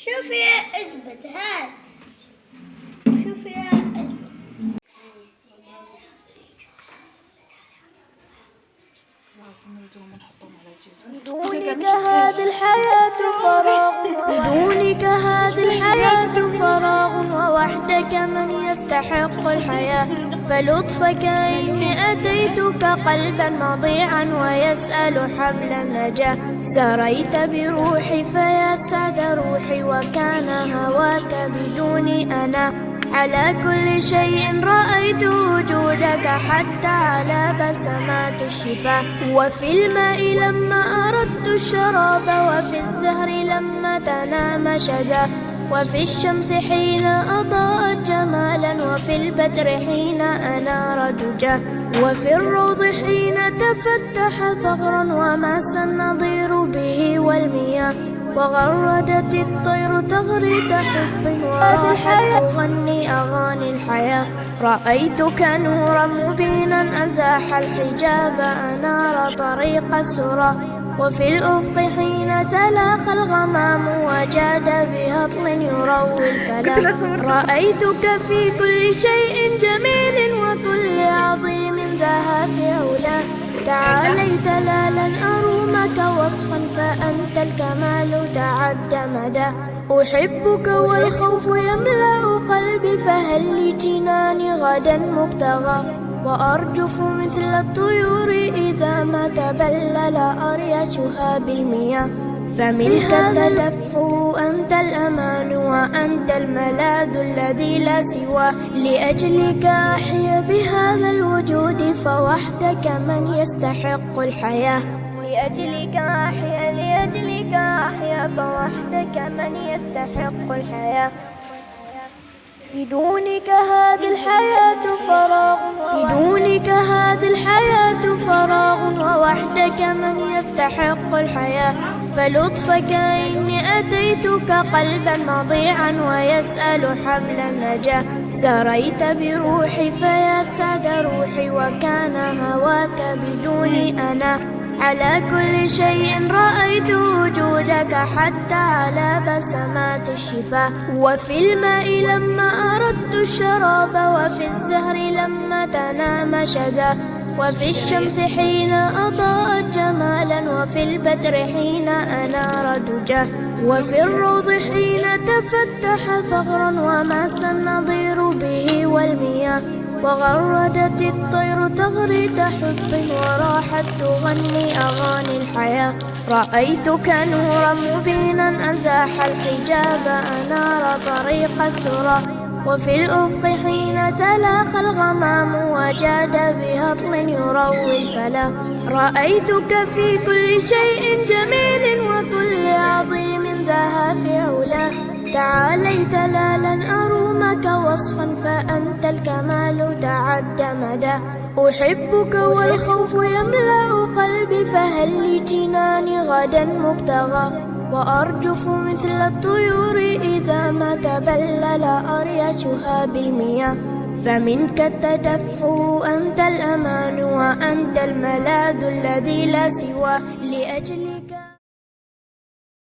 شوف يا اثبت هات. شوف يا اثبت. بدونك هذه الحياة فراغ ووحدك من يستحق الحياة. فلطفك إني أتيتك قلبا مضيعا ويسأل حبل النجاة. سريت بروحي فيا سعد روحي وكان هواك بدوني أنا. على كل شيء رأيت وجودك حتى على بسمات الشفاه. وفي الماء لما أردت الشراب وفي الزهر لما تنام شدا. وفي الشمس حين أضاءت جمالا وفي البدر حين أنار دجا. وفي الروض حين تفتح ثغرا وماس النظير به والمياه. وغردت الطير تغرد حب وراحت تغني أغاني الحياة. رأيتك نورا مبينا أزاح الحجاب أنار طريق السرى. وفي الأفق حين تلاقى الغمام وجاد بهطل يروي الفلا. رأيتك في كل شيء جميل وكل عظيم زاها في علاه. تعاليت لا لن أرومك وصفا فأنت الكمال تعد مدى. أحبك والخوف يملأ قلبي فهل لجناني غدا مبتغى. وأرجف مثل الطيور إذا ما تبلل أريشها بالمياه. فمنك التدفؤ أنت الأمان وأنت الملاذ الذي لا سواه. لأجلك أحيا بهذا الوجود فوحدك من يستحق الحياة. لأجلك أحيا فوحدك من يستحق الحياة. بدونك هذه الحياة فراغ ووحدك من يستحق الحياة. فلطفك إني أتيتك قلبا مضيعا ويسأل حبل النجاة. سريت بروحي فيا سعد روحي وكان هواك بدوني أنا. على كل شيء رأيت وجودك حتى على بسمات الشفاه. وفي الماء لما أردت الشراب وفي الزهر لما تنام شدا. وفي الشمس حين أضاءت جمالا وفي البدر حين أنار دجا. وفي الروض حين تفتح ثغرا وماس النظير به والمياه. وغردت الطير تغرد حب وراحت تغني أغاني الحياة. رأيتك نورا مبينا أزاح الحجاب أنار طريق السرى. وفي الأفق حين تلاقى الغمام وجاد بهطل يروي الفلا. رأيتك في كل شيء جميل وكل عظيم زاها في علاه. تعاليت لا لن أرومك وصفا فأنت الكمال تعد مدى. أحبك والخوف يملأ قلبي فهل لجناني غدا مبتغى. وأرجف مثل الطيور إذا ما تبلل أريشها بالمياه. فمنك التدفؤ أنت الأمان وأنت الملاذ الذي لا سواه. لأجلك